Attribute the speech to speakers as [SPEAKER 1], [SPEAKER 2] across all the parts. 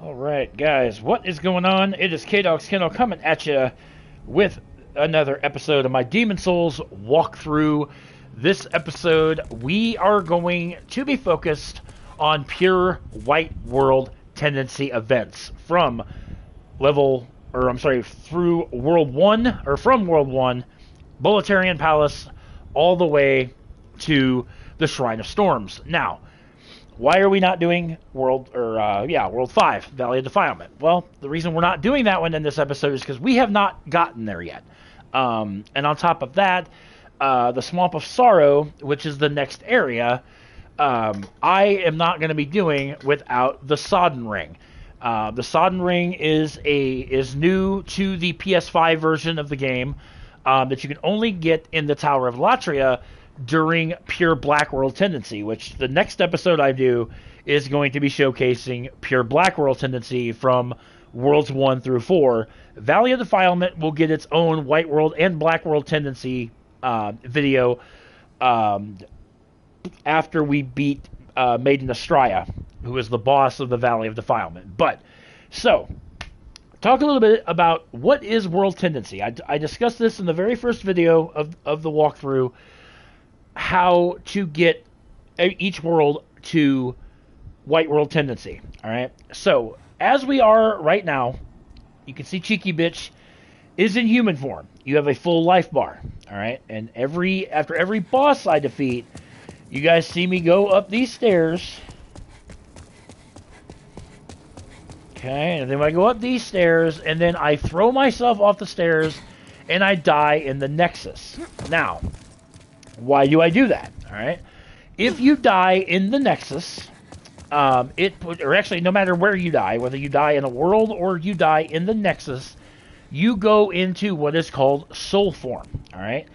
[SPEAKER 1] Alright, guys, what is going on? It is K-Dog's Kennel coming at you with another episode of my Demon Souls walkthrough. This episode, we are going to be focused on pure white world tendency events from through World 1, or from World 1, Boletaria Palace, all the way to the Shrine of Storms. Now, why are we not doing World 5, Valley of Defilement? Well, the reason we're not doing that one in this episode is because we have not gotten there yet. And on top of that, the Swamp of Sorrow, which is the next area, I am not going to be doing without the Sodden Ring. The Sodden Ring is new to the PS5 version of the game, that you can only get in the Tower of Latria during pure Black World Tendency, which the next episode I do is going to be showcasing pure Black World Tendency from Worlds 1 through 4. Valley of Defilement will get its own White World and Black World Tendency video after we beat Maiden Estraya, who is the boss of the Valley of Defilement. But, so, talk a little bit about what is World Tendency. I discussed this in the very first video of the walkthrough, how to get each world to White World Tendency. Alright, so as we are right now, you can see Cheeky Bitch is in human form. You have a full life bar. Alright, and after every boss I defeat, you guys see me go up these stairs. Okay, and then I go up these stairs, and then I throw myself off the stairs, and I die in the Nexus. Now, why do I do that? Alright, if you die in the Nexus, no matter where you die, whether you die in a world or you die in the Nexus, you go into what is called soul form. Alright,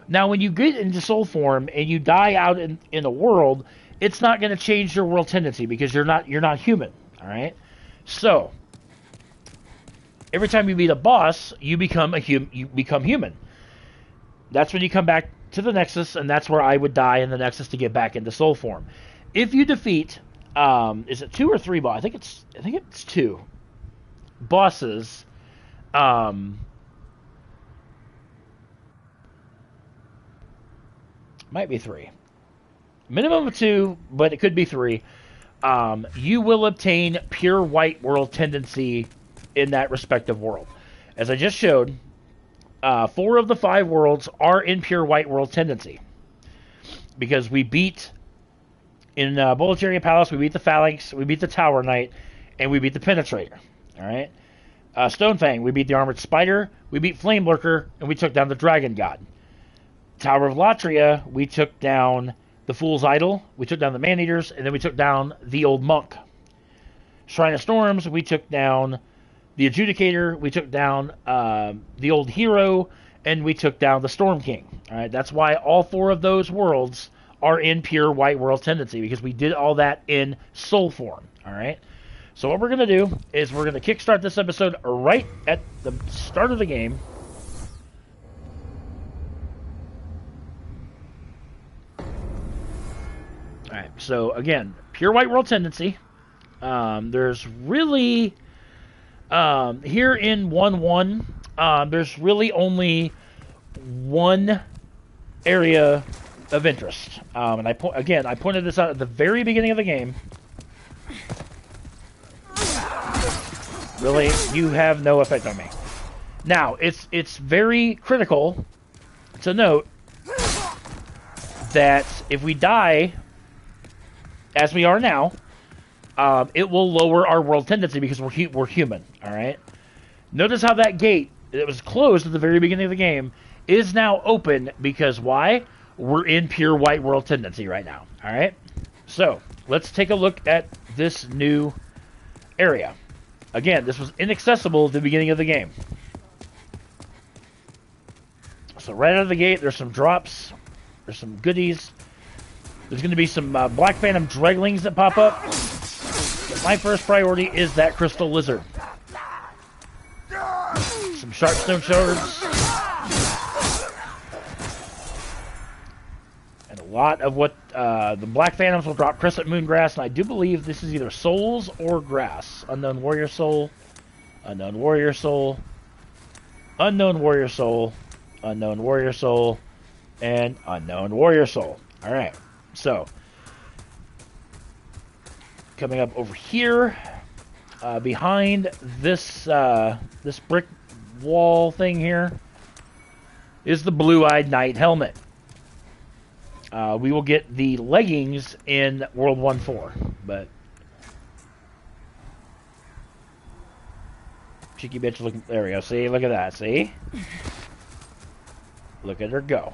[SPEAKER 1] now when you get into soul form and you die out in a world, it's not going to change your world tendency because you're not human. Alright, so every time you beat a boss, you become human. That's when you come back to the Nexus, and that's where I would die in the Nexus to get back into soul form. If you defeat, is it 2 or 3 bosses? I think it's 2 bosses. Might be 3. Minimum of 2, but it could be 3. You will obtain pure white world tendency in that respective world. As I just showed, 4 of the 5 worlds are in pure white world tendency. Because we beat, in Boletaria Palace, we beat the Phalanx, we beat the Tower Knight, and we beat the Penetrator. Alright? Stonefang, we beat the Armored Spider, we beat Flame Lurker, and we took down the Dragon God. Tower of Latria, we took down the Fool's Idol, we took down the Man-Eaters, and then we took down the Old Monk. Shrine of Storms, we took down the Adjudicator, we took down the Old Hero, and we took down the Storm King. Alright, that's why all 4 of those worlds are in pure white world tendency, because we did all that in soul form. Alright, so what we're going to do is we're going to kickstart this episode right at the start of the game. Alright, so again, pure white world tendency. There's really, here in 1.1, there's really only one area of interest. And I pointed this out at the very beginning of the game. Really, you have no effect on me. Now, it's very critical to note that if we die, as we are now, it will lower our world tendency because we're human. Alright? Notice how that gate that was closed at the very beginning of the game is now open, because why? We're in pure white world tendency right now. Alright? So, let's take a look at this new area. Again, this was inaccessible at the beginning of the game. So right out of the gate, there's some drops. There's some goodies. There's going to be some Black Phantom Dreglings that pop up. But my first priority is that Crystal Lizard. Some Sharpstone Shards. And a lot of what the Black Phantoms will drop Crescent Moon Grass, and I do believe this is either souls or grass. Unknown Warrior Soul, Unknown Warrior Soul, Unknown Warrior Soul, Unknown Warrior Soul, and Unknown Warrior Soul. Alright, so coming up over here, behind this this brick wall thing here, is the Blue-Eyed Knight helmet. We will get the leggings in World 1.4, but cheeky bitch looking. There we go. See, look at that. See, look at her go.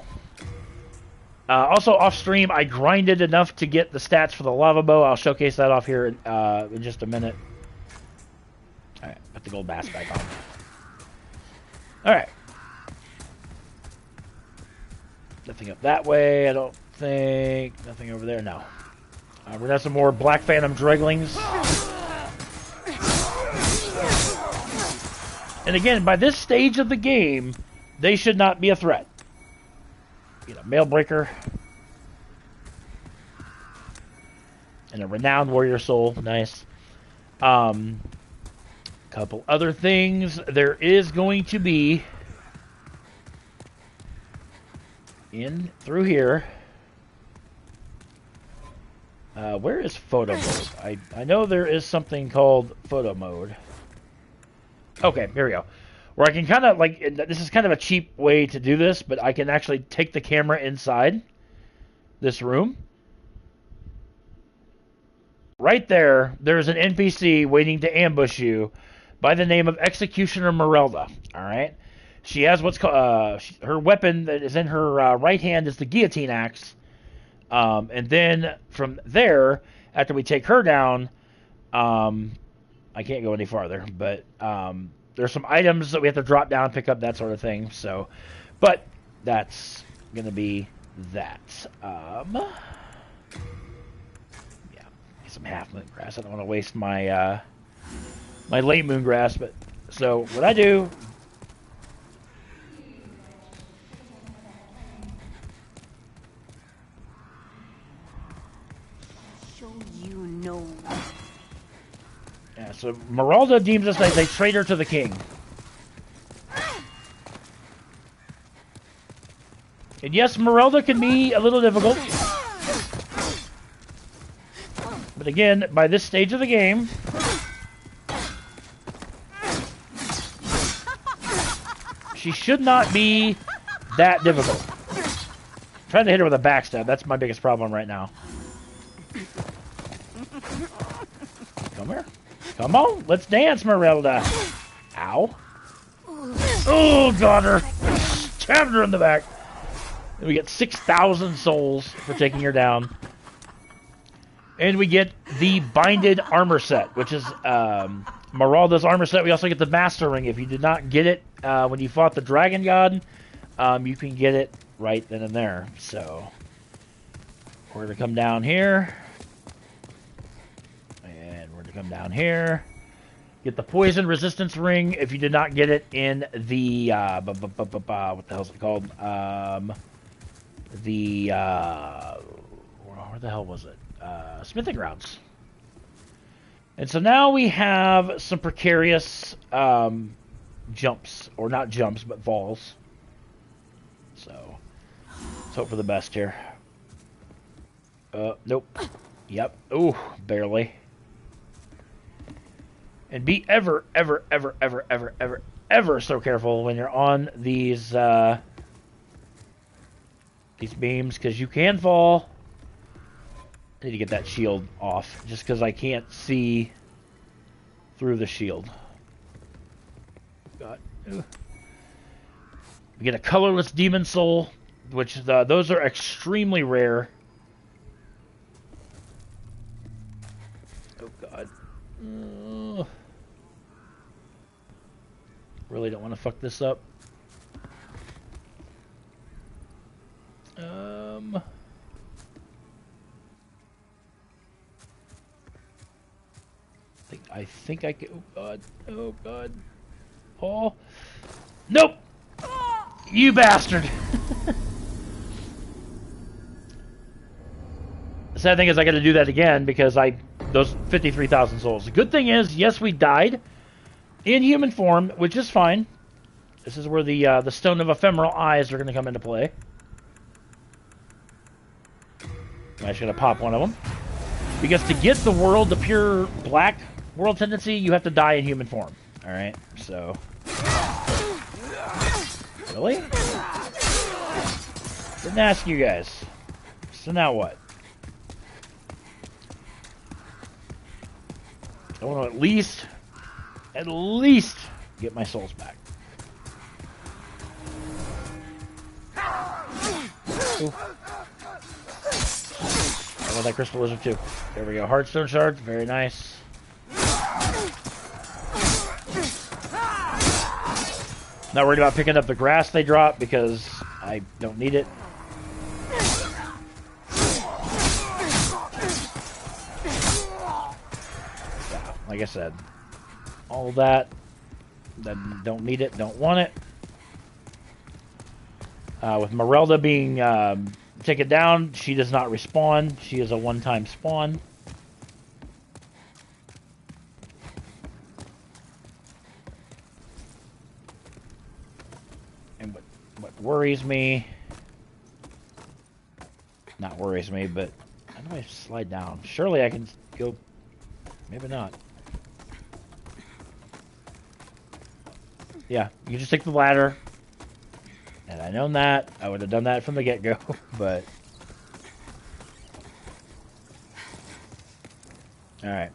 [SPEAKER 1] Also, off stream, I grinded enough to get the stats for the lava bow. I'll showcase that off here in just a minute. All right, put the gold mask back on. All right. Nothing up that way, I don't think. Nothing over there, no. We're going to have some more Black Phantom Dreglings. And again, by this stage of the game, they should not be a threat. You know, Mailbreaker. And a Renowned Warrior Soul, nice. Couple other things. There is going to be... in through here. Where is photo mode? I know there is something called photo mode. Okay, here we go. Where I can kind of like, this is kind of a cheap way to do this, but I can actually take the camera inside this room. Right there, there's an NPC waiting to ambush you by the name of Executioner Merelda. All right. She has what's called, her weapon that is in her right hand is the guillotine axe. And then from there, after we take her down, I can't go any farther, but there's some items that we have to drop down, pick up, that sort of thing. So, but that's going to be that. Yeah, get some half moon grass. I don't want to waste my my late moon grass, but so what I do. Yeah, so Merelda deems us as a traitor to the king. And yes, Merelda can be a little difficult. But again, by this stage of the game, she should not be that difficult. I'm trying to hit her with a backstab. That's my biggest problem right now. Come here. Come on. Let's dance, Merelda. Ow. Oh, got her. Stabbed her in the back. And we get 6,000 souls for taking her down. And we get the Binded Armor Set, which is Merelda's armor set. We also get the Master Ring. If you did not get it when you fought the Dragon God, you can get it right then and there. So, we're going to come down here. And we're going to come down here. Get the Poison Resistance Ring if you did not get it in the, what the hell is it called? Where the hell was it? Smithing Grounds. And so now we have some precarious jumps, or not jumps, but falls. So, let's hope for the best here. Nope. Yep. Ooh, barely. And be ever so careful when you're on these beams, because you can fall. I need to get that shield off, just because I can't see through the shield. God. We get a colorless demon soul, which those are extremely rare. Oh God. Really don't want to fuck this up. I think I can. Oh God! Oh God! Paul! Nope! You bastard! sad thing is I got to do that again because those 53,000 souls. The good thing is, yes, we died in human form, which is fine. This is where the Stone of Ephemeral Eyes are going to come into play. I'm just going to pop one of them. Because to get the world, the pure black world tendency, you have to die in human form. Alright, so... Really? Didn't ask you guys. So now what? I want to at least get my souls back. Ooh. I want that crystal lizard too. There we go. Heartstone shards, very nice. Not worried about picking up the grass they drop because I don't need it. Yeah, like I said, all that, don't need it, don't want it. With Merelda being taken down, she does not respawn. She is a one-time spawn. And what worries me, not worries me, but how do I slide down? Surely I can go, maybe not. Yeah, you just take the ladder. And I known that. I would have done that from the get-go, but... Alright.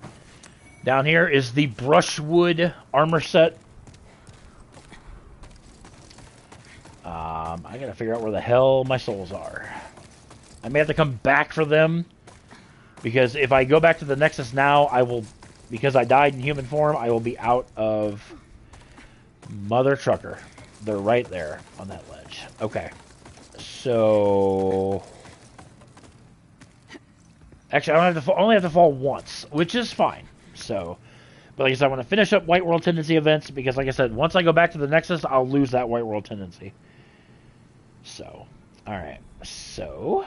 [SPEAKER 1] Down here is the brushwood armor set. I gotta figure out where the hell my souls are. I may have to come back for them. Because if I go back to the Nexus now, I will... Because I died in human form, I will be out of... Mother trucker. They're right there on that ledge. Okay. So... Actually, I only have to fall once, which is fine. So... But like I said, I want to finish up White World Tendency events, because like I said, once I go back to the Nexus, I'll lose that White World Tendency. So... Alright. So...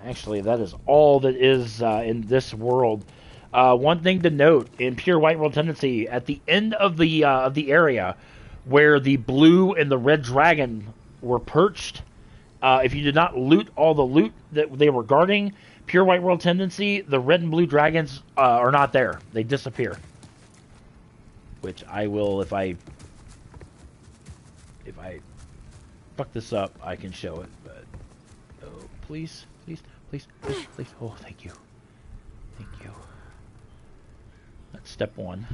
[SPEAKER 1] Actually, that is all that is in this world. One thing to note, in pure White World Tendency, at the end of the area where the blue and the red dragon were perched, if you did not loot all the loot that they were guarding, pure White World Tendency, the red and blue dragons are not there. They disappear. Which I will, if I fuck this up, I can show it. But oh, please. Please. Oh, thank you. Thank you. That's step one.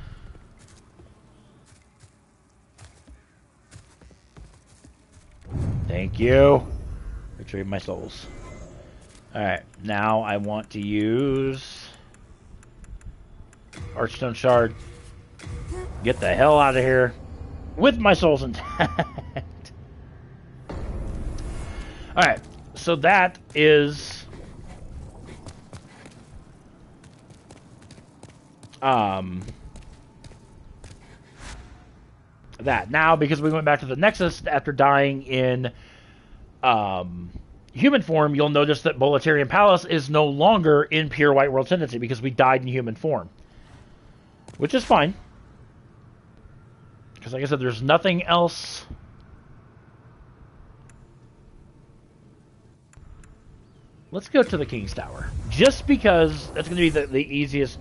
[SPEAKER 1] Thank you. Retrieve my souls. Alright, now I want to use... Archstone Shard. Get the hell out of here. With my souls intact. Alright, so that is... that. Now, because we went back to the Nexus after dying in human form, you'll notice that Boletaria Palace is no longer in pure White World Tendency because we died in human form. Which is fine. Because like I said, there's nothing else... Let's go to the King's Tower. Just because that's going to be the easiest...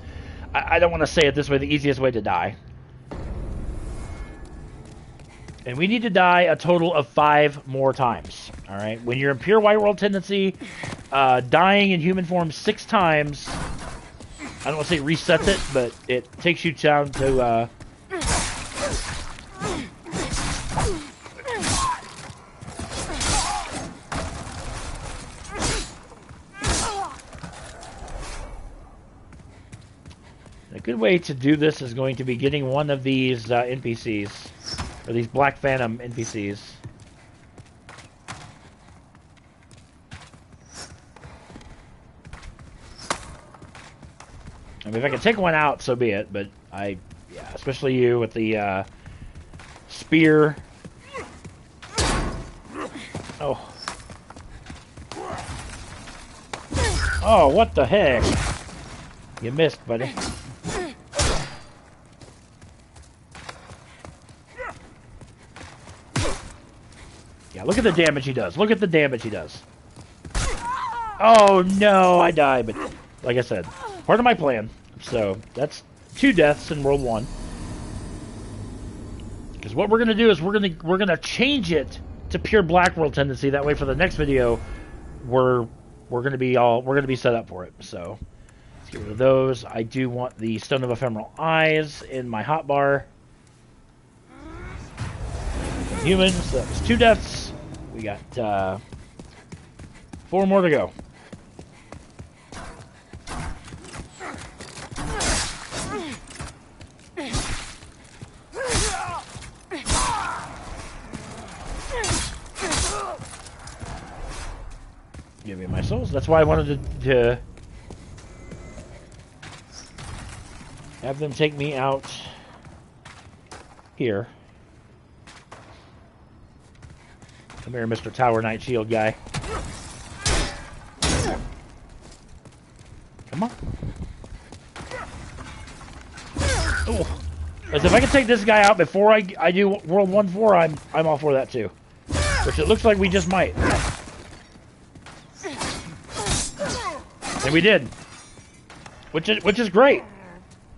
[SPEAKER 1] I don't want to say it this way, the easiest way to die. And we need to die a total of 5 more times. Alright? When you're in pure White World Tendency, dying in human form 6 times, I don't want to say resets it, but it takes you down to... A good way to do this is going to be getting one of these NPCs, or these Black Phantom NPCs. I mean, if I can take one out, so be it, but yeah, especially you with the spear Oh. Oh, what the heck? You missed, buddy. Yeah, look at the damage he does. Look at the damage he does. Oh, no, I die. But, like I said, part of my plan. So, that's 2 deaths in World 1. Because what we're going to do is we're going to change it to pure black world tendency. That way, for the next video, we're going to be set up for it. So, let's get rid of those. I do want the Stone of Ephemeral Eyes in my hotbar. Humans, so that was 2 deaths. We got 4 more to go. Give me my souls. That's why I wanted to have them take me out here. Come here, Mr. Tower Knight Shield guy. Come on. Oh. As if I can take this guy out before I do World 1-4, I'm all for that too. Which it looks like we just might. And we did. Which is great.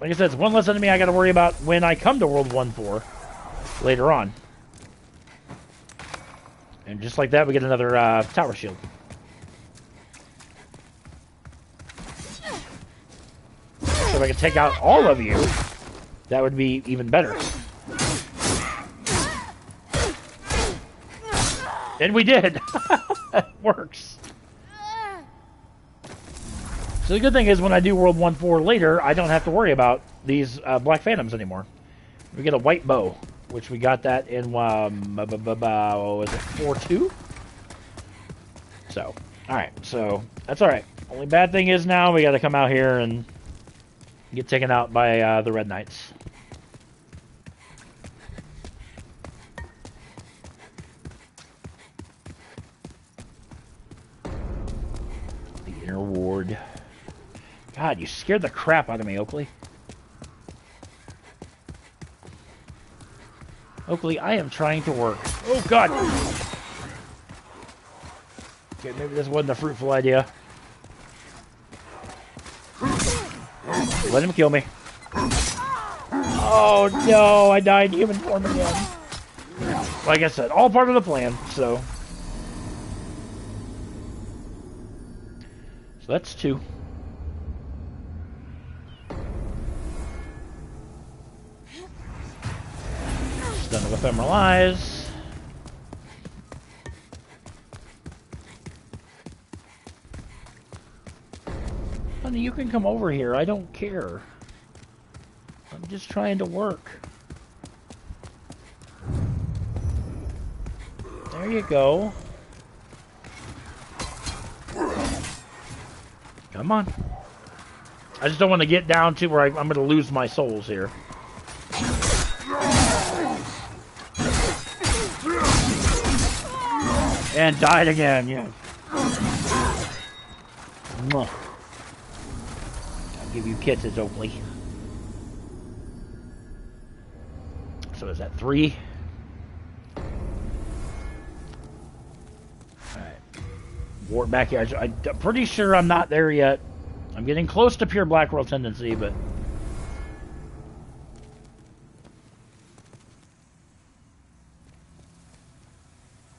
[SPEAKER 1] Like I said, it's one less enemy I got to worry about when I come to World 1-4 later on. And just like that, we get another tower shield. So if I could take out all of you, that would be even better. And we did. It works. So the good thing is when I do World 1-4 later, I don't have to worry about these Black Phantoms anymore. We get a white bow, which we got that in, what was it, 4-2? So, alright, so that's alright. Only bad thing is now we got to come out here and get taken out by the Red Knights. The Inner Ward. God, you scared the crap out of me, Oakley. Oakley, I am trying to work. Oh, God! Okay, maybe this wasn't a fruitful idea. Let him kill me. Oh, no! I died in human form again. Like I said, all part of the plan, so... So that's 2. Stone of Ephemeral Eyes. Honey, you can come over here. I don't care. I'm just trying to work. There you go. Come on. I just don't want to get down to where I'm going to lose my souls here. And died again, yeah. I'll give you kisses, Oakley. So is that 3? Alright. Ward back here. I'm pretty sure I'm not there yet. I'm getting close to pure black world tendency, but...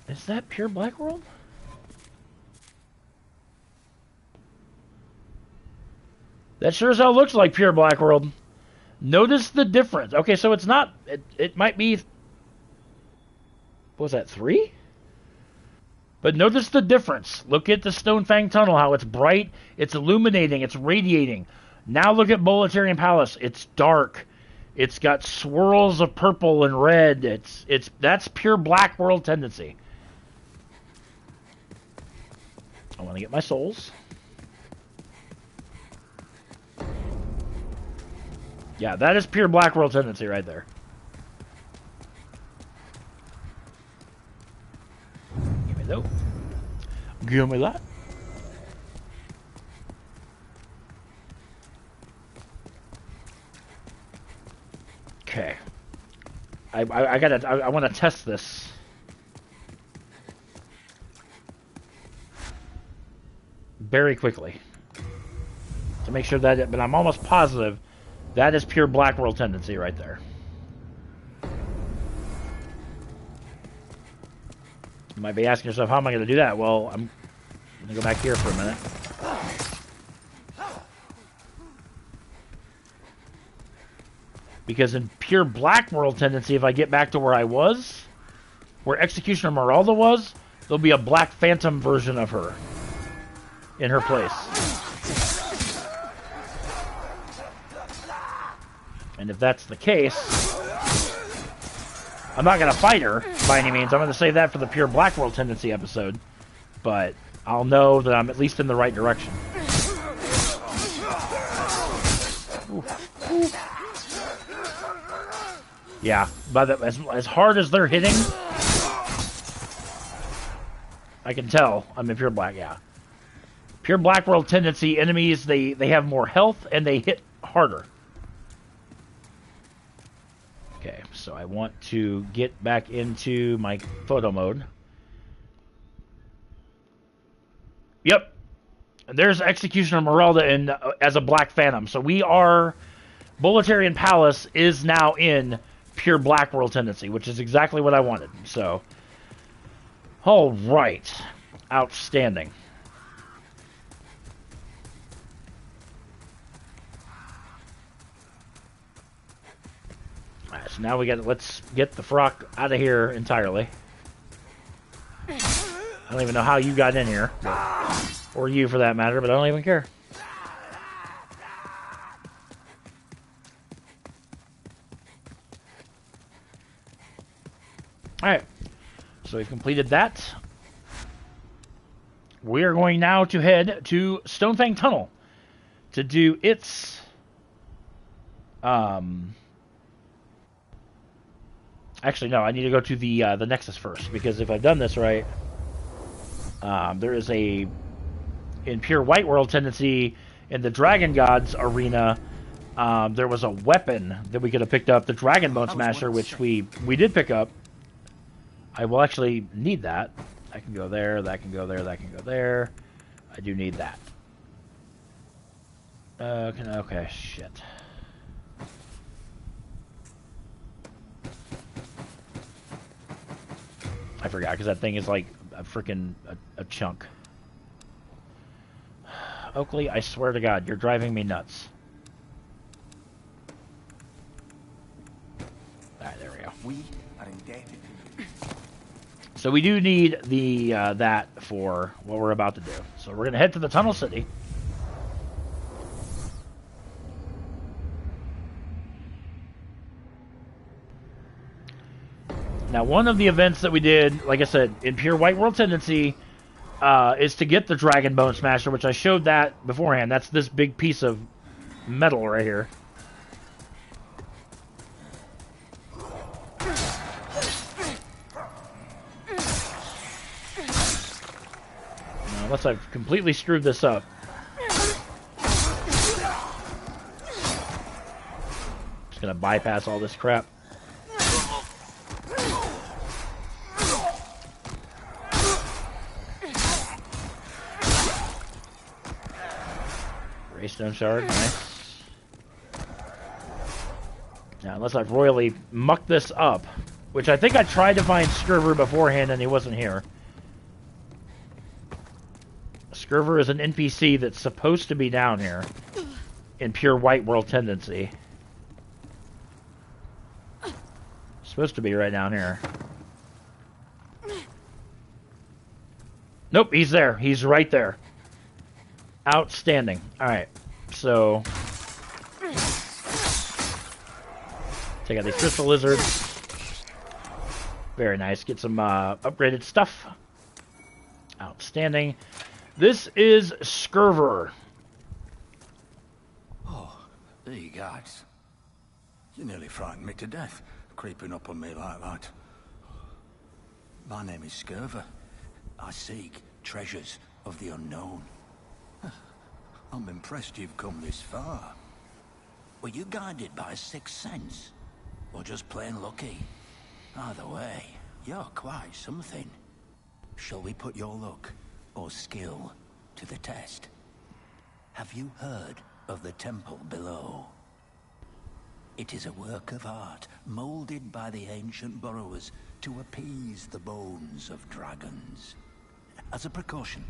[SPEAKER 1] Is that pure black world? That sure as hell looks like pure black world. Notice the difference. Okay, so it's not... It might be... What was that, 3? But notice the difference. Look at the Stonefang Tunnel, how it's bright, it's illuminating, it's radiating. Now look at Boletarian Palace. It's dark. It's got swirls of purple and red. That's pure black world tendency. I want to get my souls. Yeah, that is pure black world tendency right there. Give me Hello. Give me that. Okay. I want to test this. Very quickly. To make sure that, but I'm almost positive that is pure Black World tendency right there. You might be asking yourself, how am I going to do that? Well, I'm going to go back here for a minute. Because in pure Black World tendency, if I get back to where I was, where Executioner Meralda was, there'll be a Black Phantom version of her in her place. And if that's the case, I'm not going to fight her by any means. I'm going to save that for the pure Black World tendency episode. But I'll know that I'm at least in the right direction. Ooh. Ooh. Yeah, but as hard as they're hitting, I can tell I'm in pure black, yeah. Pure Black World tendency enemies, they have more health and they hit harder. Okay, so I want to get back into my photo mode. Yep. There's Executioner Meralda as a Black Phantom. So we are... Boletaria Palace is now in pure Black World tendency, which is exactly what I wanted. So, all right. Outstanding. All right, so now let's get the Frock out of here entirely. I don't even know how you got in here. Or you, for that matter, but I don't even care. Alright, so we've completed that. We are going now to head to Stonefang Tunnel to do its... Actually, no, I need to go to the Nexus first, because if I've done this right, there is a... In pure White World tendency, in the Dragon Gods arena, there was a weapon that we could have picked up, the Dragon Bone Smasher, which we did pick up. I will actually need that. That can go there, that can go there, that can go there. I do need that. Okay, shit. I forgot, because that thing is like a freaking a chunk. Oakley, I swear to God, you're driving me nuts. Alright, there we go.
[SPEAKER 2] We are indebted.
[SPEAKER 1] So we do need the that for what we're about to do. So we're going to head to the Tunnel City. Now, one of the events that we did, like I said, in pure White World tendency, is to get the Dragon Bone Smasher, which I showed that beforehand. That's this big piece of metal right here. Unless I've completely screwed this up. Just gonna bypass all this crap. Raystone Shard, nice. Now, unless I've royally mucked this up, which I think I tried to find Skurver beforehand and he wasn't here. Skurver is an NPC that's supposed to be down here in pure White World tendency. Supposed to be right down here. Nope, he's there. He's right there. Outstanding. Alright, so... take out these crystal lizards. Very nice. Get some upgraded stuff. Outstanding. This is Skurver.
[SPEAKER 2] Oh, there you guys. You nearly frightened me to death, creeping up on me like that. My name is Skurver. I seek treasures of the unknown. I'm impressed you've come this far. Were you guided by a sixth sense? Or just plain lucky? Either way, you're quite something. Shall we put your luck or skill to the test? Have you heard of the temple below? It is a work of art molded by the ancient burrowers to appease the bones of dragons. As a precaution,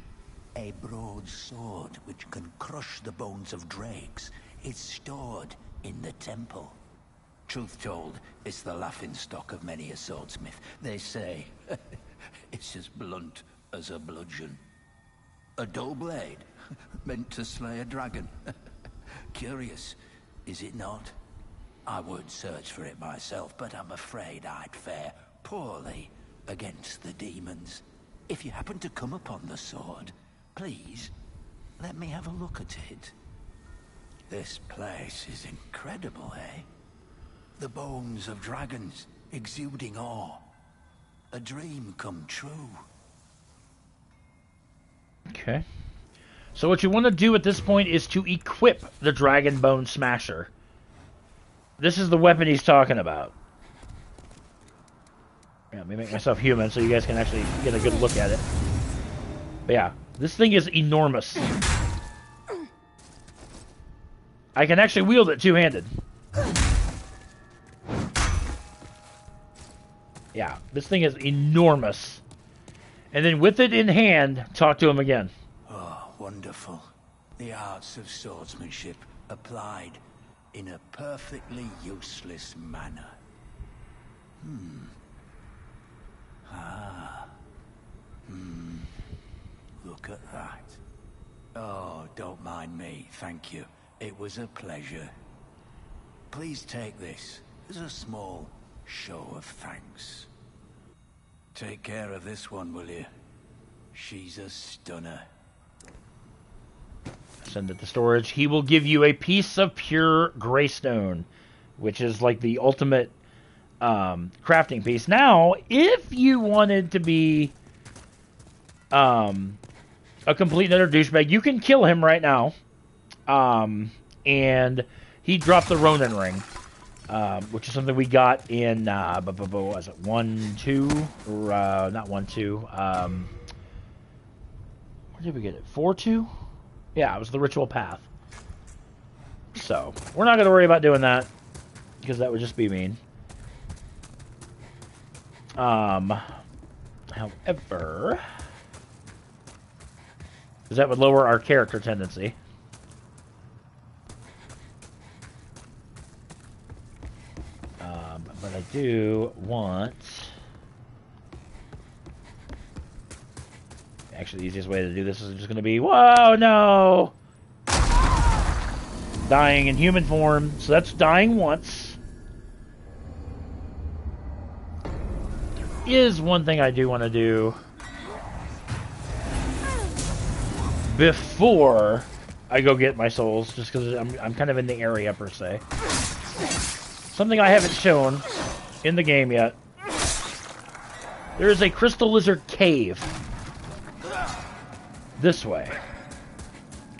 [SPEAKER 2] a broad sword which can crush the bones of drakes is stored in the temple. Truth told, it's the laughingstock of many a swordsmith. They say it's as blunt as a bludgeon. A dull blade, meant to slay a dragon. Curious, is it not? I would search for it myself, but I'm afraid I'd fare poorly against the demons. If you happen to come upon the sword, please, let me have a look at it. This place is incredible, eh? The bones of dragons, exuding awe. A dream come true.
[SPEAKER 1] Okay. So what you want to do at this point is to equip the Dragon Bone Smasher. This is the weapon he's talking about. Yeah, let me make myself human so you guys can actually get a good look at it. But yeah, this thing is enormous. I can actually wield it two-handed. Yeah, this thing is enormous. And then with it in hand, talk to him again.
[SPEAKER 2] Oh, wonderful. The arts of swordsmanship applied in a perfectly useless manner. Look at that. Oh, don't mind me, thank you. It was a pleasure. Please take this as a small show of thanks. Take care of this one, will you? She's a stunner.
[SPEAKER 1] Send it to storage. He will give you a piece of pure greystone, which is like the ultimate crafting piece. Now, if you wanted to be a complete another douchebag, you can kill him right now. And he dropped the Ronin ring, which is something we got in what was it, 1-2 or not 1-2? Where did we get it? 4-2? Yeah, it was the ritual path. So we're not going to worry about doing that because that would just be mean. However, because that would lower our character tendency. But I do want... Actually, the easiest way to do this is just going to be... Whoa, no! Dying in human form. So that's dying once. Is one thing I do want to do before I go get my souls, just because I'm kind of in the area per se. Something I haven't shown in the game yet. There is a crystal lizard cave this way.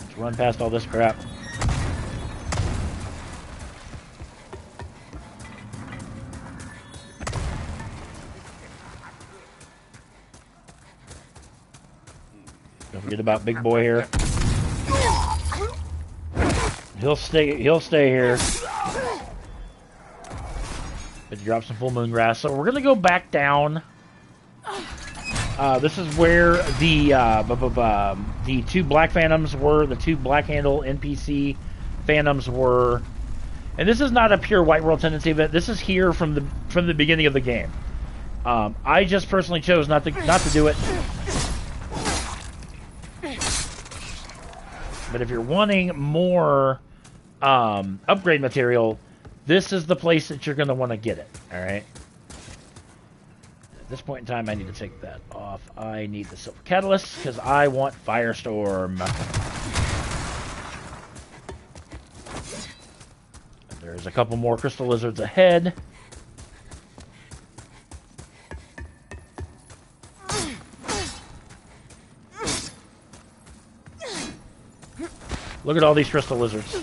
[SPEAKER 1] Let's run past all this crap. Don't forget about big boy here. He'll stay here. But drop some full moon grass. So we're gonna go back down. This is where the two black phantoms were, the two black handle NPC phantoms were, and this is not a pure White World tendency event. This is here from the beginning of the game. I just personally chose not to do it. But if you're wanting more upgrade material, this is the place that you're going to want to get it. All right. At this point in time, I need to take that off. I need the Silver Catalyst because I want Firestorm. There's a couple more Crystal Lizards ahead. Look at all these crystal lizards.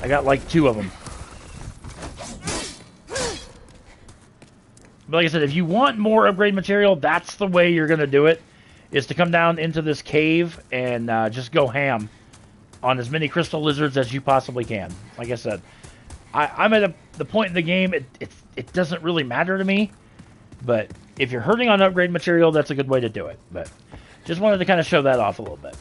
[SPEAKER 1] I got like 2 of them. But like I said, if you want more upgrade material, that's the way you're going to do it. Is to come down into this cave and just go ham on as many crystal lizards as you possibly can. Like I said, I'm at the point in the game, it doesn't really matter to me. But if you're hurting on upgrade material, that's a good way to do it. But just wanted to kind of show that off a little bit.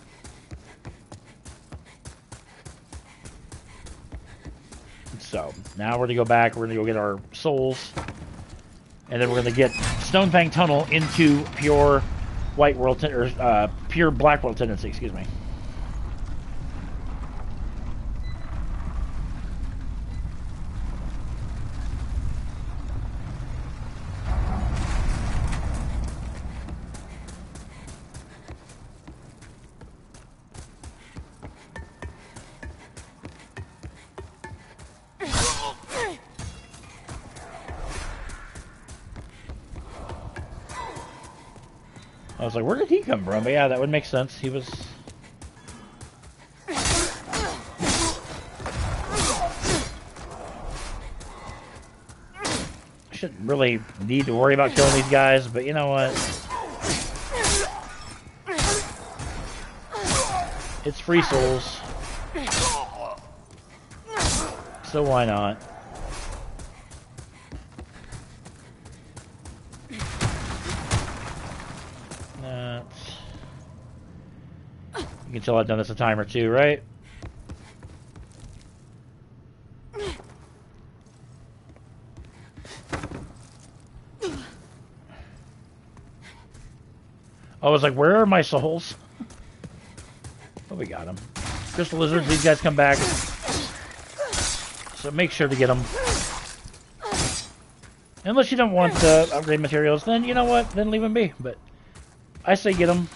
[SPEAKER 1] So, now we're going to go back, we're going to go get our souls, and then we're going to get Stonefang Tunnel into pure White World, or pure Black World tendency, excuse me. I was like, where did he come from? But yeah, that would make sense. He was... Shouldn't really need to worry about killing these guys, but you know what? It's free souls. So why not? You can tell I've done this a time or two, right? I was like, where are my souls? Oh, we got them. Crystal lizards, these guys come back. So make sure to get them. Unless you don't want upgrade materials, then you know what? Then leave them be. But I say get them.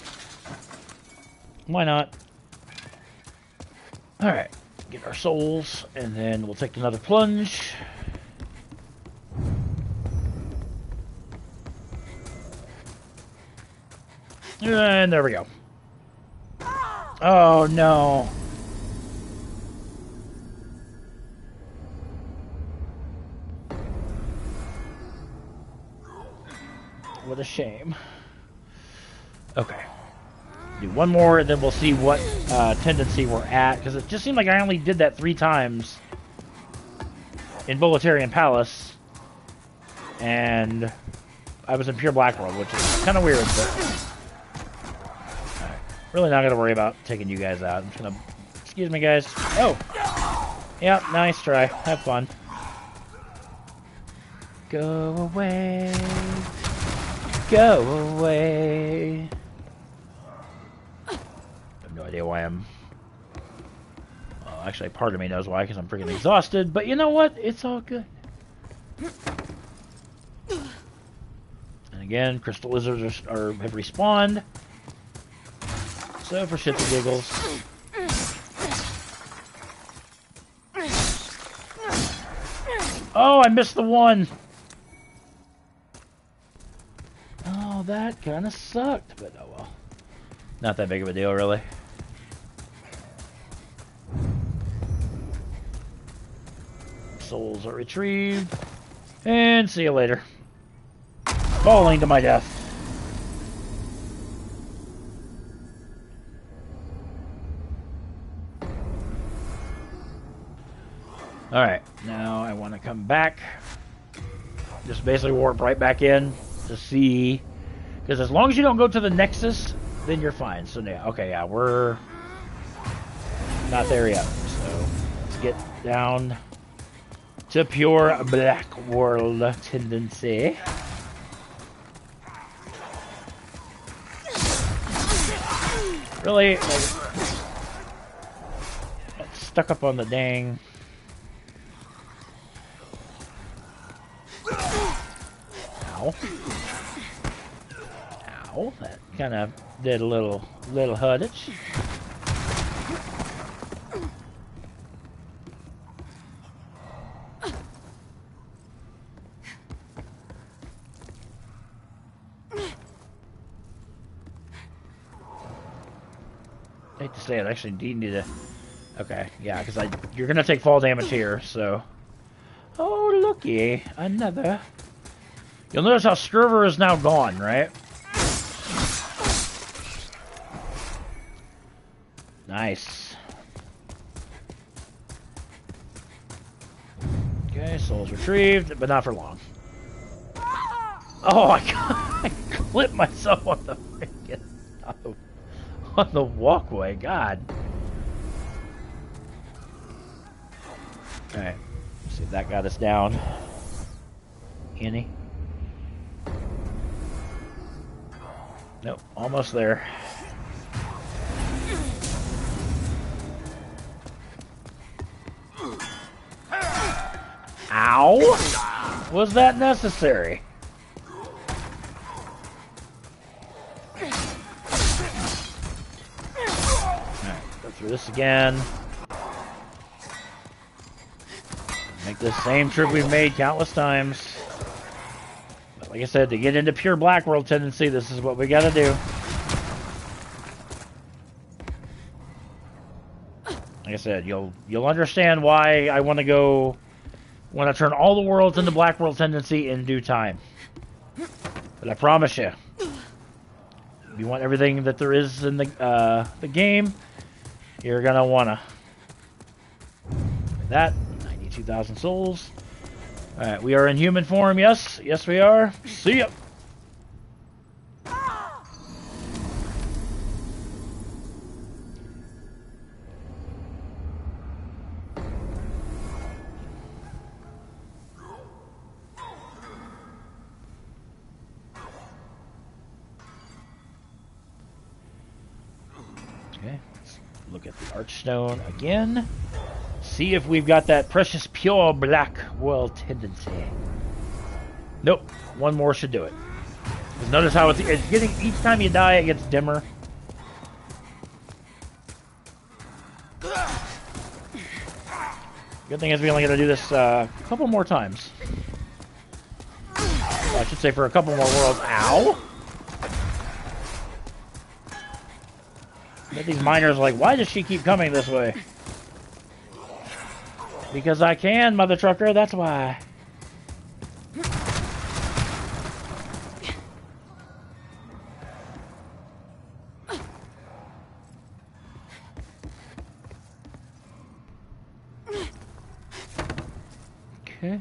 [SPEAKER 1] Why not? Alright. Get our souls, and then we'll take another plunge. And there we go. Oh no. What a shame. Okay. Do one more, and then we'll see what tendency we're at, because it just seemed like I only did that 3 times in Boletaria Palace, and I was in pure Black World, which is kind of weird, but alright. Really not going to worry about taking you guys out. I'm just going to... Excuse me, guys. Oh! Yeah, nice try. Have fun. Go away. Go away. No idea why I'm... Well, actually, part of me knows why, because I'm freaking exhausted. But you know what? It's all good. And again, crystal lizards have respawned. So for shits and giggles. Oh, I missed the one! Oh, that kind of sucked. But oh well. Not that big of a deal, really. Souls are retrieved. And see you later. Falling to my death. Alright, now I want to come back. Just basically warp right back in to see. Because as long as you don't go to the Nexus, then you're fine. So yeah, okay, yeah, we're not there yet. So let's get down to pure Black World tendency. Really, like, stuck up on the dang. Ow. Ow, that kind of did a little huttage. hate to say it, I actually do need to... Okay, yeah, because you're going to take fall damage here, so... Oh, looky, another. You'll notice how Scurver is now gone, right? Nice. Okay, souls retrieved, but not for long. Oh, I clipped myself on the freaking on the walkway. God. All right, see if that got us down. Any? Nope, almost there. Ow! Was that necessary? Alright, go through this again. Make the same trip we've made countless times. But like I said, to get into pure Black World tendency, this is what we gotta do. Like I said, you'll understand why I want to turn all the worlds into Black World tendency in due time. But I promise you, if you want everything that there is in the game, you're gonna wanna. Like that 92,000 souls. All right, we are in human form. Yes, yes, we are. See ya. Okay, let's look at the Archstone again. See if we've got that precious pure Black World tendency. Nope, one more should do it. Because notice how it's getting, each time you die it gets dimmer. Good thing is we only got to do this a couple more times. Well, I should say for a couple more worlds. Ow! I bet these miners are like, why does she keep coming this way? Because I can, mother trucker, that's why. Okay.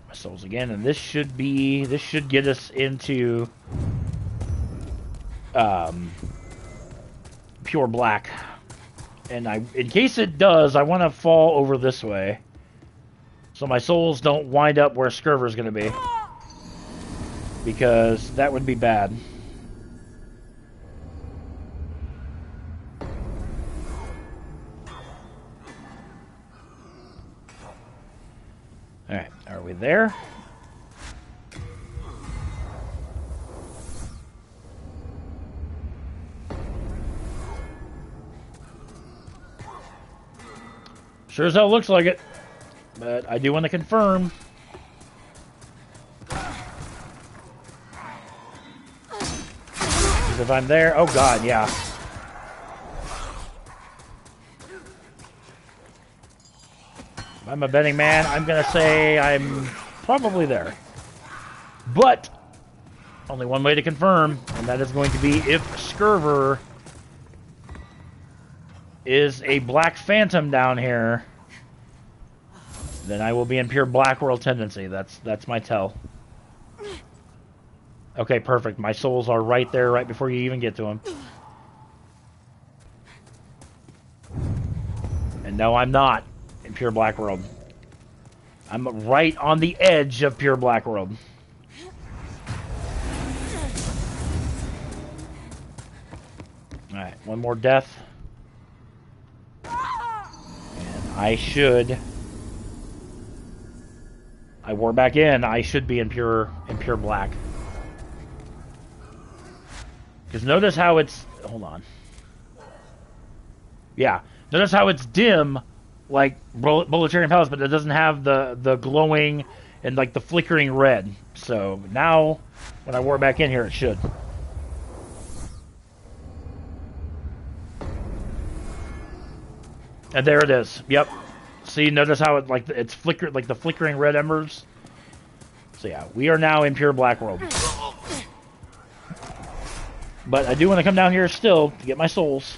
[SPEAKER 1] My souls again, and this should get us into pure black. And in case it does, I want to fall over this way, so my souls don't wind up where Scurver's going to be, because that would be bad. All right, are we there? Sure as hell looks like it, but I do want to confirm. Because if I'm there, oh god, yeah. If I'm a betting man, I'm gonna say I'm probably there. But only one way to confirm, and that is going to be if Scurver is a black phantom down here, then I will be in pure Black World tendency. That's my tell. Okay, perfect. My souls are right there, right before you even get to them. And no, I'm not in pure Black World. I'm right on the edge of pure Black World. Alright, one more death. I wore back in. I should be in pure black. Because notice how it's, hold on. Yeah, notice how it's dim, like Boletaria Palace, but it doesn't have the glowing and like the flickering red. So now, when I wore back in here, it should. And there it is. Yep. See, notice how it it's flickered, like the flickering red embers. So yeah, we are now in pure black world. But I do want to come down here still to get my souls.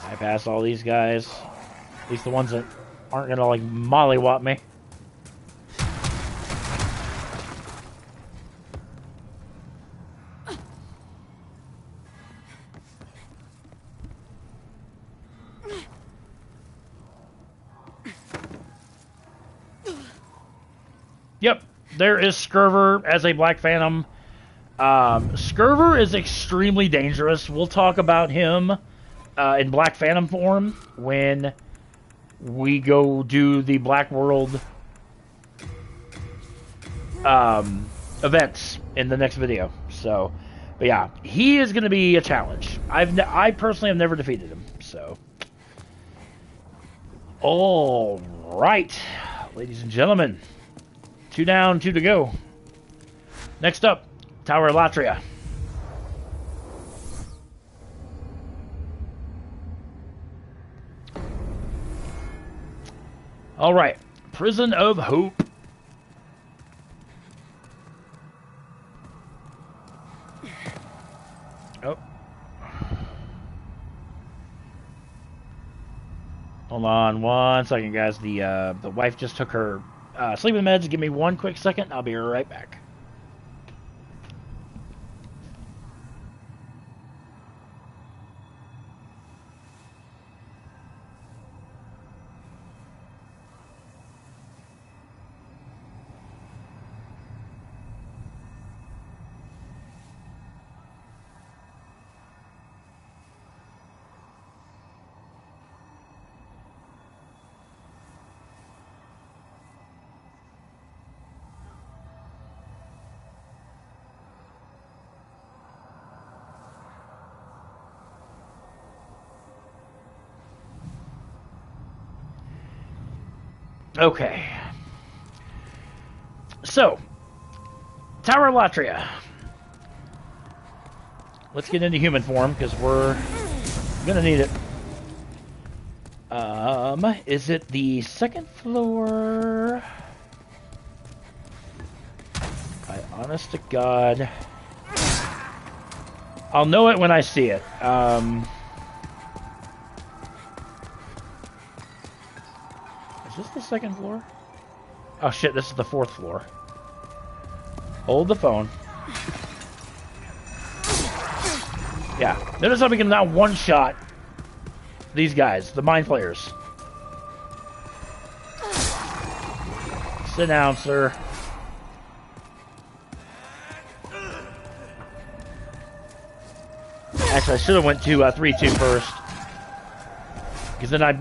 [SPEAKER 1] Bypass all these guys. At least the ones that aren't gonna like mollywop me. Yep, there is Scurver as a Black Phantom. Scurver is extremely dangerous. We'll talk about him in Black Phantom form when we go do the Black World events in the next video. So, but yeah, he is going to be a challenge. I personally have never defeated him. So, all right, ladies and gentlemen. 2 down, 2 to go. Next up, Tower Latria. All right, Prison of Hope. Oh. Hold on 1 second, guys. The wife just took her sleeping meds. Give me 1 quick second. I'll be right back. Okay. So, Tower Latria. Let's get into human form, because we're gonna need it. Is it the 2nd floor? Honest to God. I'll know it when I see it. Is this the 2nd floor? Oh shit, this is the 4th floor. Hold the phone. Yeah, notice how we can now one-shot these guys, the Mind Flayers. Sit down, sir. Actually, I should have went to 3-2 first. Because then I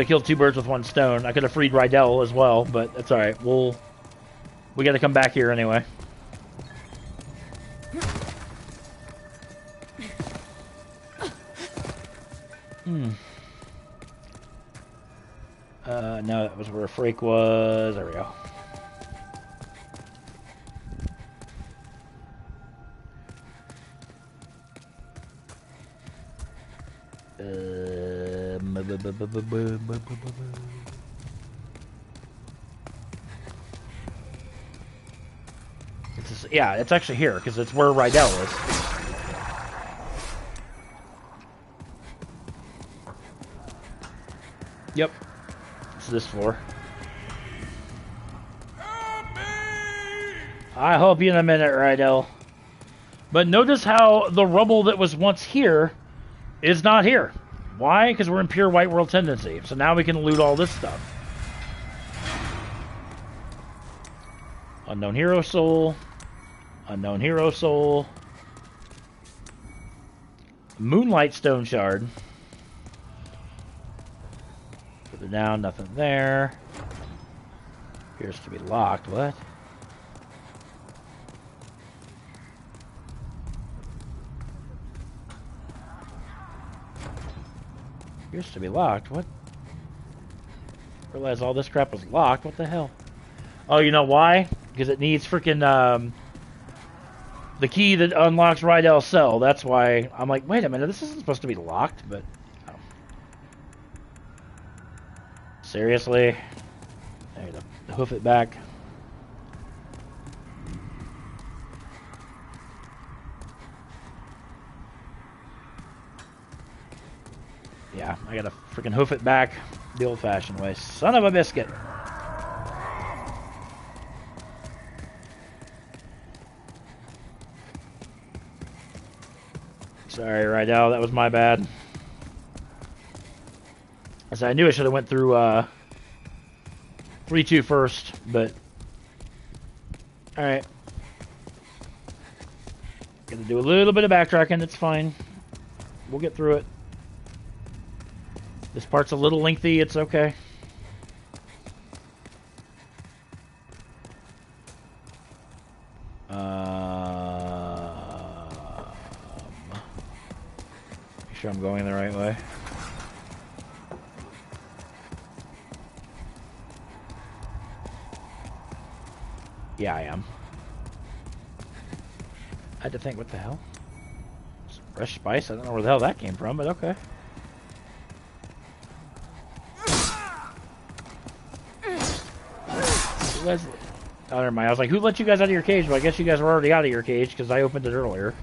[SPEAKER 1] killed 2 birds with 1 stone. I could have freed Rydell as well, but that's alright. We gotta come back here anyway. No, that was where Frake was. There we go. Yeah, it's actually here, because it's where Rydell is. Yep. It's this floor. I'll help you in a minute, Rydell. But notice how the rubble that was once here is not here. Why? Because we're in pure white world tendency. So now we can loot all this stuff. Unknown hero soul. Unknown hero soul. Moonlight stone shard. Further down, nothing there. Appears to be locked. What? Appears to be locked. What? Realize all this crap was locked. What the hell? Oh, you know why? Because it needs freaking the key that unlocks Rydell's cell. That's why I'm like, wait a minute, this isn't supposed to be locked, but... Oh. Seriously? I gotta hoof it back. Yeah, I gotta freaking hoof it back the old-fashioned way. Son of a biscuit. Sorry, Rydell, that was my bad. As I knew I should have went through 3-2 first, but alright. Gonna do a little bit of backtracking, it's fine. We'll get through it. This part's a little lengthy, it's okay. Make sure I'm going the right way. Yeah, I am. I had to think, what the hell? Some fresh spice? I don't know where the hell that came from, but okay. Oh, never mind. I was like, who let you guys out of your cage? Well, I guess you guys were already out of your cage because I opened it earlier.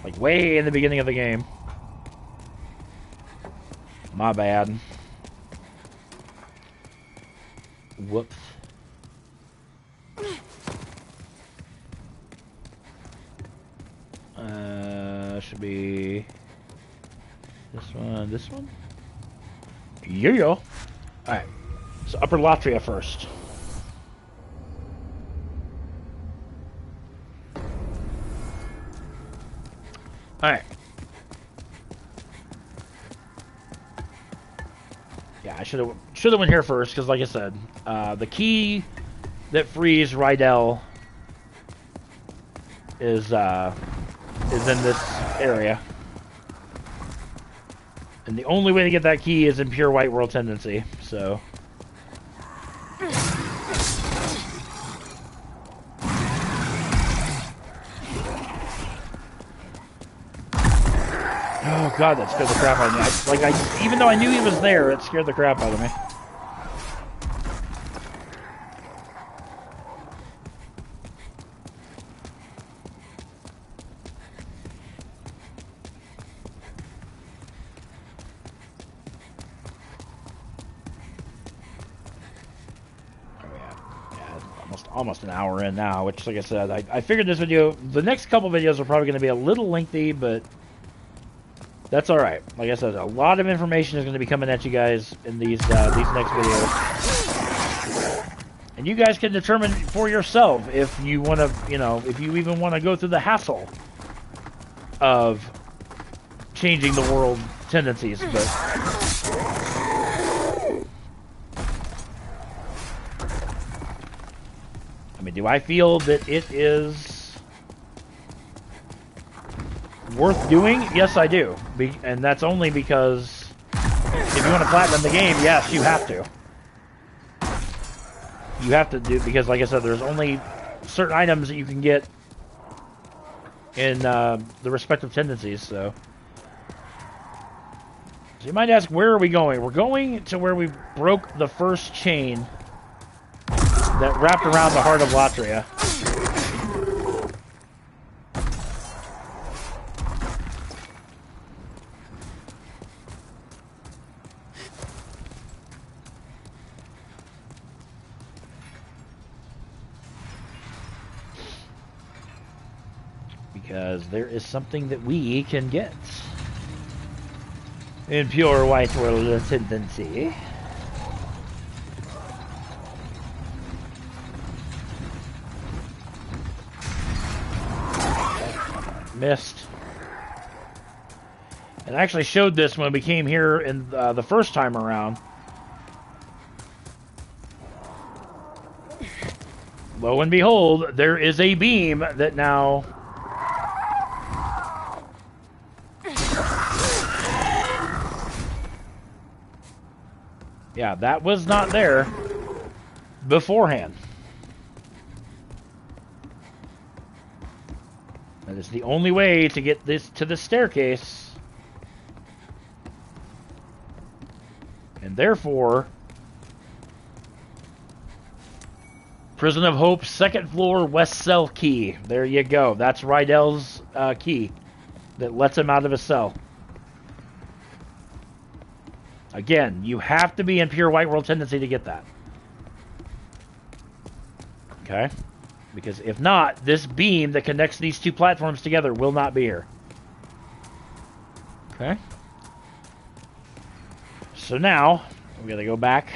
[SPEAKER 1] Like, way in the beginning of the game. My bad. Whoops. Should be... this one? Yeah. Alright. So, Upper Latria first. Alright. Yeah, I should have went here first, because like I said, the key that frees Rydell is in this area. And the only way to get that key is in pure White World Tendency, so... Oh god, that scared the crap out of me. Even though I knew he was there, it scared the crap out of me. Almost an hour in now, which, like I said, I figured this video, the next couple videos are probably going to be a little lengthy, but that's alright. Like I said, a lot of information is going to be coming at you guys in these next videos. And you guys can determine for yourself if you want to, if you even want to go through the hassle of changing the world tendencies, but... I mean, do I feel that it is worth doing? Yes, I do. And that's only because if you want to platinum the game, yes, you have to. You have to do, because like I said, there's only certain items that you can get in the respective tendencies, so. So you might ask, where are we going? We're going to where we broke the first chain that wrapped around the heart of Latria. Because there is something that we can get in pure White World Tendency. Missed. And I actually showed this when we came here in the first time around. Lo and behold, there is a beam that now... Yeah, that was not there beforehand. That is the only way to get this to the staircase. And therefore, Prison of Hope, second floor, west cell key. There you go. That's Rydell's key that lets him out of his cell. Again, you have to be in pure White World tendency to get that. Okay? Because if not, this beam that connects these two platforms together will not be here. Okay? So now, we gotta go back.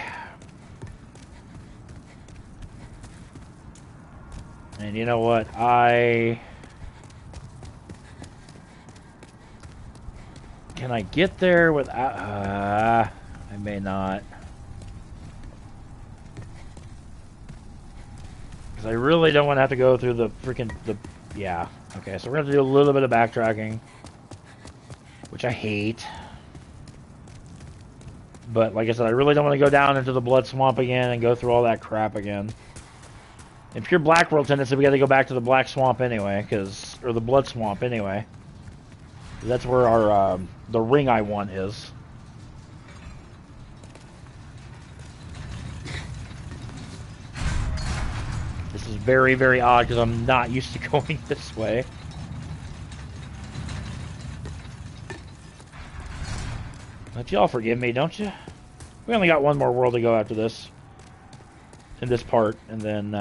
[SPEAKER 1] And you know what? Can I get there without... I may not. Because I really don't want to have to go through the freaking... Yeah. Okay, so we're going to do a little bit of backtracking. Which I hate. But, like I said, I really don't want to go down into the Blood Swamp again and go through all that crap again. In pure Black World tendency, we got to go back to the Black Swamp anyway, or the Blood Swamp anyway. That's where our the ring I want is. This is very, very odd because I'm not used to going this way. But y'all forgive me, don't you? We only got one more world to go after this. In this part, and then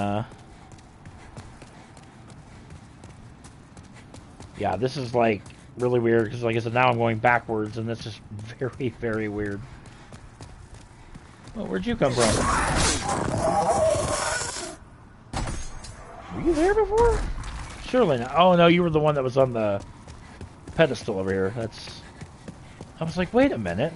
[SPEAKER 1] yeah, this is like really weird because, like I said, now I'm going backwards, and that's just very, very weird. Oh, where'd you come from? Were you there before? Surely not. Oh no, you were the one that was on the pedestal over here. That's. I was like, wait a minute.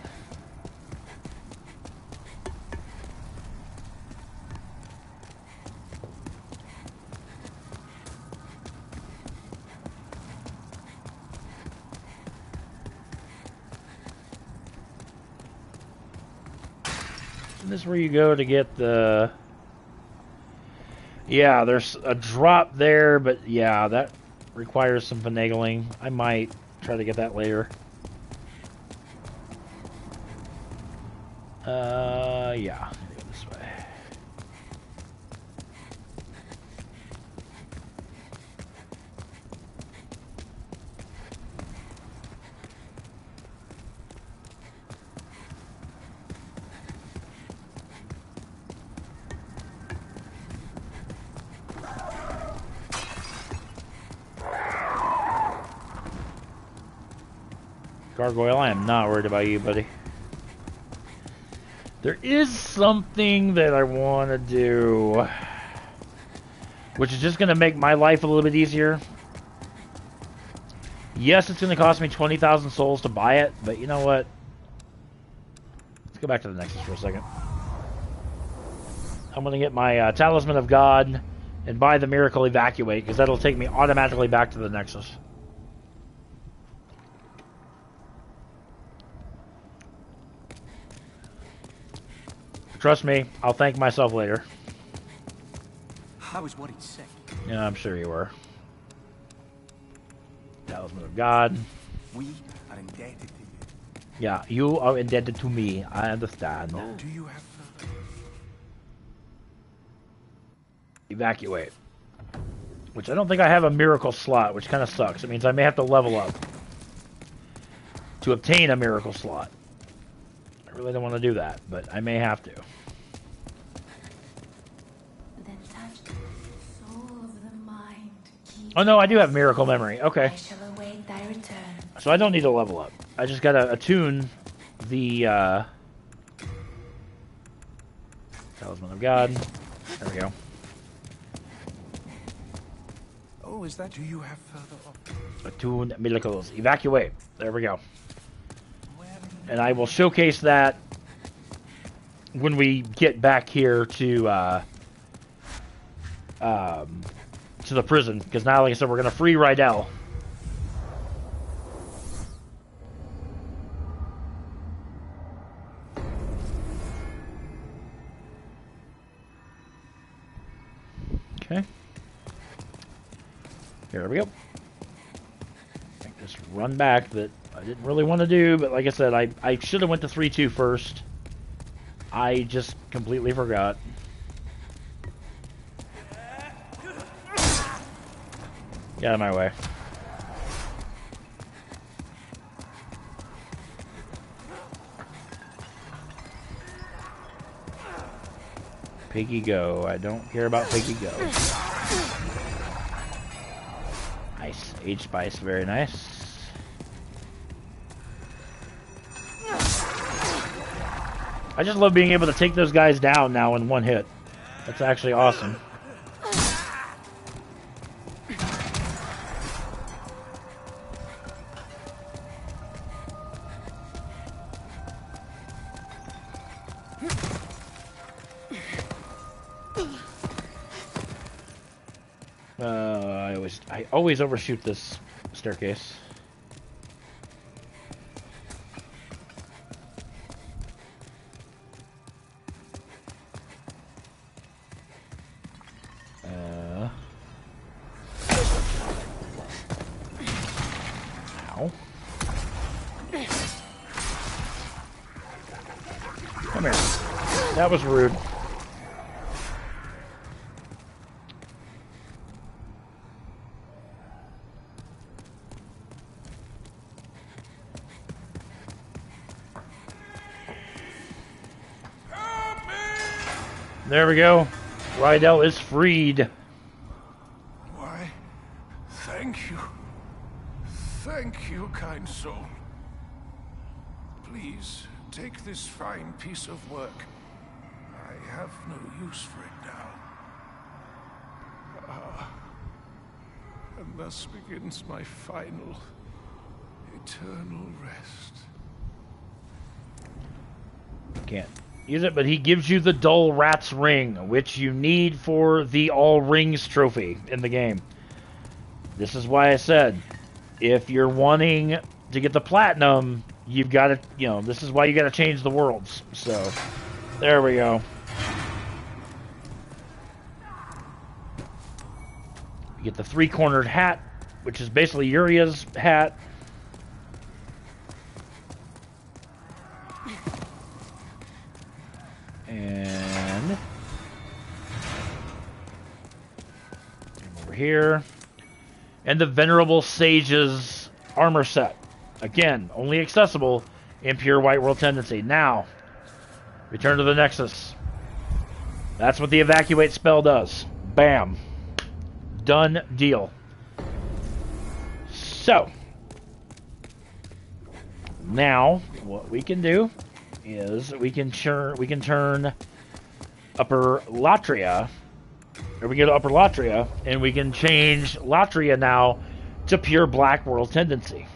[SPEAKER 1] This is where you go to get the... Yeah, there's a drop there, but yeah, that requires some finagling. I might try to get that later. Yeah, go this way. Gargoyle, I am not worried about you, buddy. There is something that I want to do, which is just going to make my life a little bit easier. Yes, it's going to cost me 20,000 souls to buy it, but you know what? Let's go back to the Nexus for a second. I'm going to get my Talisman of God and buy the Miracle Evacuate, because that'll take me automatically back to the Nexus. Trust me, I'll thank myself later.
[SPEAKER 2] I was worried sick.
[SPEAKER 1] Yeah, I'm sure you were. Talisman of God.
[SPEAKER 2] We are indebted to you.
[SPEAKER 1] Yeah, you are indebted to me. I understand.
[SPEAKER 2] Oh. Do you have
[SPEAKER 1] Evacuate. Which I don't think I have a miracle slot, which kind of sucks. It means I may have to level up to obtain a miracle slot. I really don't want to do that, but I may have to. Oh no, I do have miracle memory. Okay. So I don't need to level up. I just gotta attune the Talisman of God. There we go.
[SPEAKER 2] Oh, is that? Do you have further up?
[SPEAKER 1] Attune miracles. Evacuate. There we go. And I will showcase that when we get back here to the prison, because now, like I said, we're gonna free Rydell. Okay. Here we go. Just run back that I didn't really want to do, but like I said, I should have went to 3-2 first. I just completely forgot. Get out of my way. Piggy go. I don't care about Piggy go. Nice. H-Spice, very nice. I just love being able to take those guys down now in one hit. That's actually awesome. I always overshoot this staircase. Ow. Come here. That was rude. There we go. Rydell is freed.
[SPEAKER 3] Why, thank you. Thank you, kind soul. Please, take this fine piece of work. I have no use for it now. And thus begins my final, eternal rest.
[SPEAKER 1] Can't use it, but he gives you the Dull Rat's Ring, which you need for the All Rings trophy in the game. This is why I said, if you're wanting to get the Platinum, you've got to, you know, this is why you got to change the worlds. So, there we go. You get the three-cornered hat, which is basically Uria's hat. And over here. And the Venerable Sage's armor set. Again, only accessible in Pure White World Tendency. Now, return to the Nexus. That's what the Evacuate spell does. Bam. Done deal. So, now, what we can do is we can turn Upper Latria, or we go to Upper Latria, and we can change Latria now to Pure Black World Tendency.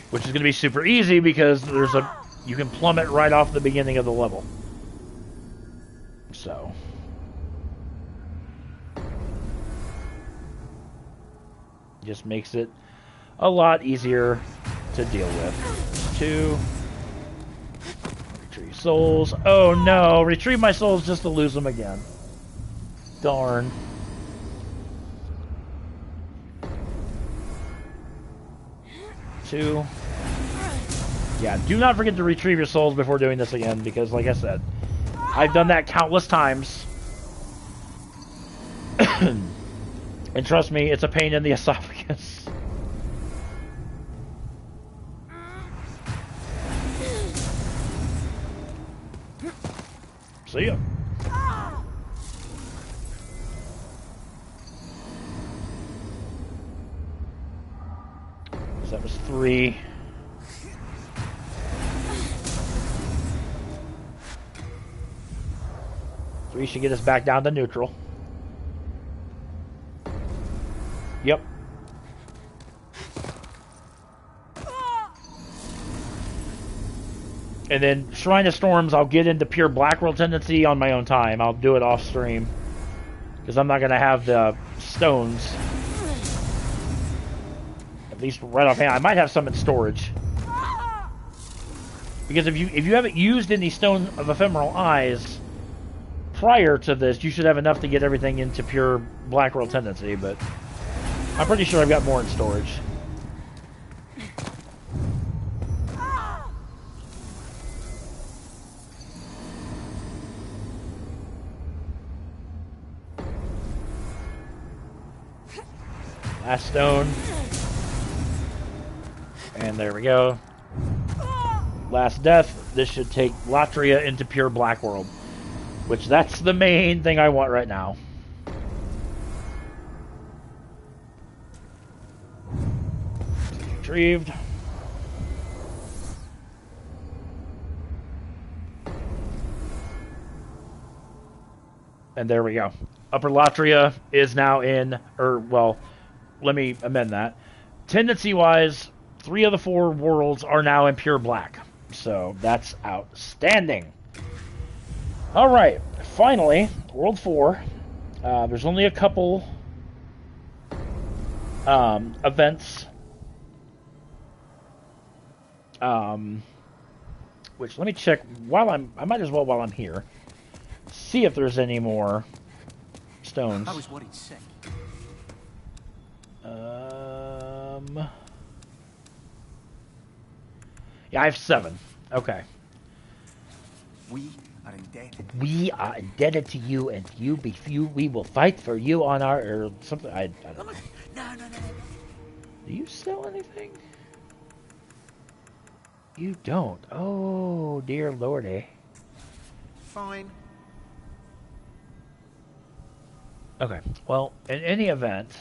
[SPEAKER 1] Which is going to be super easy because you can plummet right off the beginning of the level. So, just makes it a lot easier to deal with. 2. Retrieve souls. Oh no, retrieve my souls just to lose them again. Darn. Two. Yeah, do not forget to retrieve your souls before doing this again, because like I said, I've done that countless times. And trust me, it's a pain in the esophagus. See ya. So that was 3. Three should get us back down to neutral. Yep. And then Shrine of Storms, I'll get into Pure Black World Tendency on my own time. I'll do it off stream. Because I'm not going to have the stones. At least right offhand. I might have some in storage. Because if you haven't used any Stone of Ephemeral Eyes prior to this, you should have enough to get everything into Pure Black World Tendency, but I'm pretty sure I've got more in storage. Last stone. And there we go. Last death. This should take Latria into pure black world. Which that's the main thing I want right now. Retrieved. And there we go. Upper Latria is now in, or well, let me amend that. Tendency-wise, 3 of the 4 worlds are now in pure black. So that's outstanding. Alright, finally, World 4. There's only a couple events. Which, let me check while I might as well while I'm here. See if there's any more stones.
[SPEAKER 2] I was worried sick.
[SPEAKER 1] Yeah, I have 7. Okay.
[SPEAKER 2] We are indebted.
[SPEAKER 1] We are indebted to you, and we will fight for you on our or something. I don't know.
[SPEAKER 2] No.
[SPEAKER 1] Do you sell anything? You don't. Oh, dear lordy.
[SPEAKER 2] Fine.
[SPEAKER 1] Okay. Well, in any event,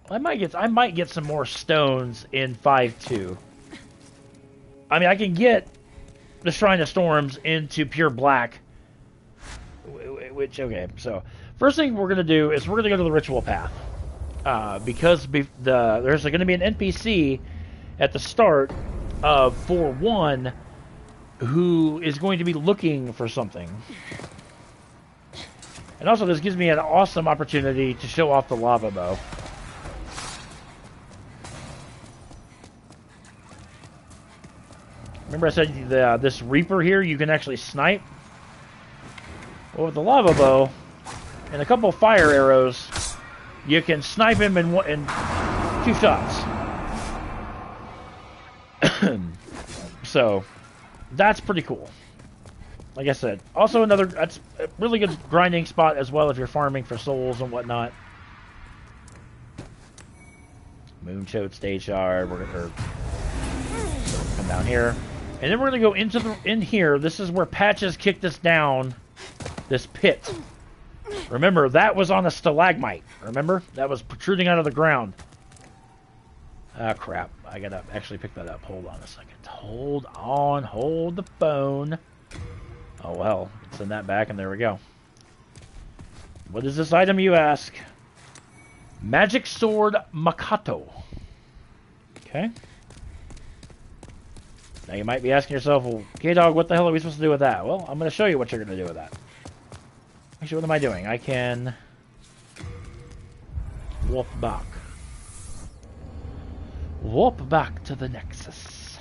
[SPEAKER 1] I might get some more stones in 5.2. I mean, I can get the Shrine of Storms into pure black. Which, okay, so first thing we're gonna do is we're gonna go to the ritual path, because there's going to be an NPC at the start of 4.1 who is going to be looking for something. And also, this gives me an awesome opportunity to show off the lava bow. Remember I said this Reaper here, you can actually snipe? Well, with the lava bow and a couple fire arrows, you can snipe him in 2 shots. So, that's pretty cool. Like I said, also that's a really good grinding spot as well if you're farming for souls and whatnot. Moonshot Stage Shard. We're gonna come down here, and then we're gonna go in here. This is where Patches kicked us down this pit. Remember, that was on a stalagmite. Remember? That was protruding out of the ground. Ah, crap. I gotta actually pick that up. Hold on a second. Hold on. Hold the phone. Oh, well. Send that back, and there we go. What is this item, you ask? Magic Sword Makoto. Okay. Now, you might be asking yourself, well, K-Dog, what the hell are we supposed to do with that? Well, I'm going to show you what you're going to do with that. Actually, what am I doing? I can warp back. Warp back to the Nexus.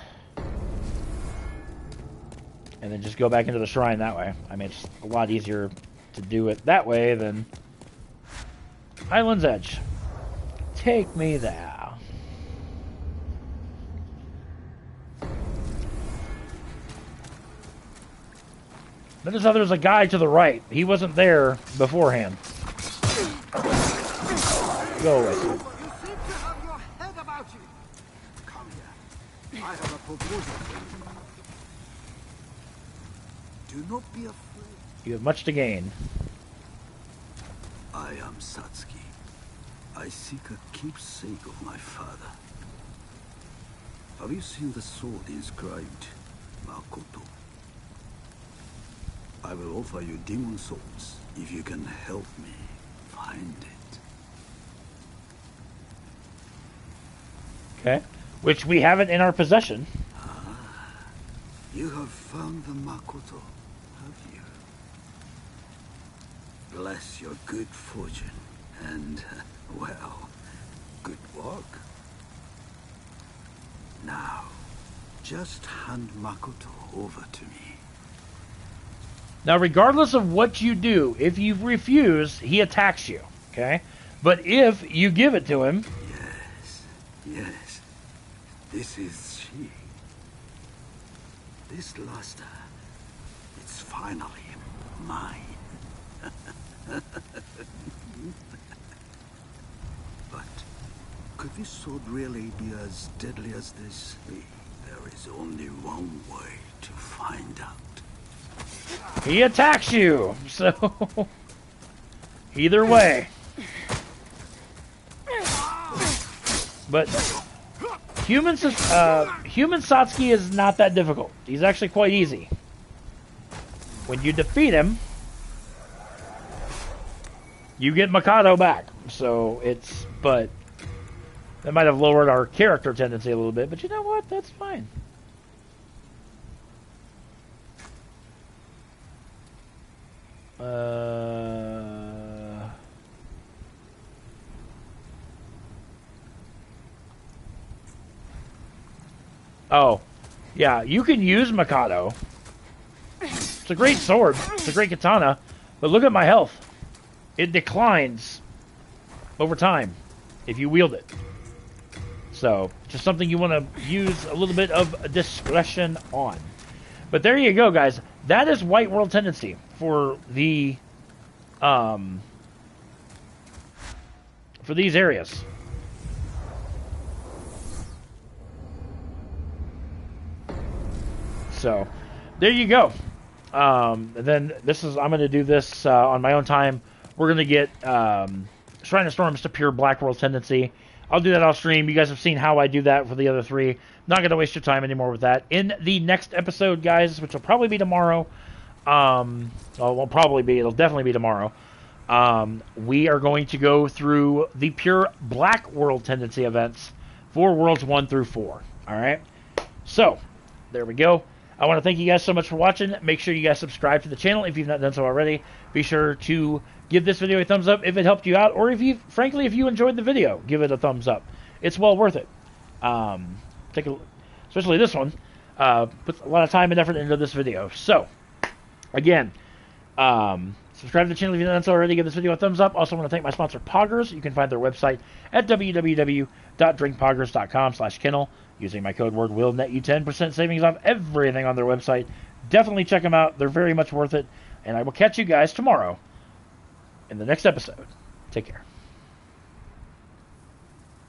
[SPEAKER 1] And then just go back into the shrine that way. I mean, it's a lot easier to do it that way than Island's Edge. Take me there. Notice how there's a guy to the right. He wasn't there beforehand. Go away.
[SPEAKER 4] You seem to have your head about you. Come here. I have a proposal for you. Do not be afraid.
[SPEAKER 1] You have much to gain.
[SPEAKER 4] I am Satsuki. I seek a keepsake of my father. Have you seen the sword inscribed Makoto? I will offer you demon souls if you can help me find it.
[SPEAKER 1] Okay. Which we have it in our possession.
[SPEAKER 4] Ah, you have found the Makoto, have you? Bless your good fortune and, well, good work. Now, just hand Makoto over to me.
[SPEAKER 1] Now, regardless of what you do, if you refuse, he attacks you, okay? But if you give it to him...
[SPEAKER 4] Yes. This is she. This luster, it's finally mine. But could this sword really be as deadly as this? There is only one way to find out.
[SPEAKER 1] He attacks you, so either way. But human Satsuki is not that difficult. He's actually quite easy. When you defeat him, you get Mikado back. So it's, but that might have lowered our character tendency a little bit. But you know what? That's fine. Oh, yeah, you can use Mikado. It's a great sword. It's a great katana. But look at my health. It declines over time if you wield it. So, just something you want to use a little bit of discretion on. But there you go, guys. That is White World Tendency for the for these areas. So, there you go. And then this is, I'm going to do this on my own time. We're going to get Shrine of Storms to pure Black World Tendency. I'll do that off stream. You guys have seen how I do that for the other three. Not going to waste your time anymore with that. In the next episode, guys, which will probably be tomorrow. Well, it won't probably be. It'll definitely be tomorrow. We are going to go through the pure Black World Tendency events for Worlds 1 through 4. All right? So, there we go. I want to thank you guys so much for watching. Make sure you guys subscribe to the channel if you've not done so already. Be sure to give this video a thumbs up if it helped you out, or if you, frankly, if you enjoyed the video, give it a thumbs up. It's well worth it. Especially this one. Puts a lot of time and effort into this video. So, again, subscribe to the channel if you've not done so already. Give this video a thumbs up. Also want to thank my sponsor, Poggers. You can find their website at www.drinkpoggers.com/Kennel. Using my code word will net you 10% savings off everything on their website. Definitely check them out. They're very much worth it. And I will catch you guys tomorrow in the next episode. Take care.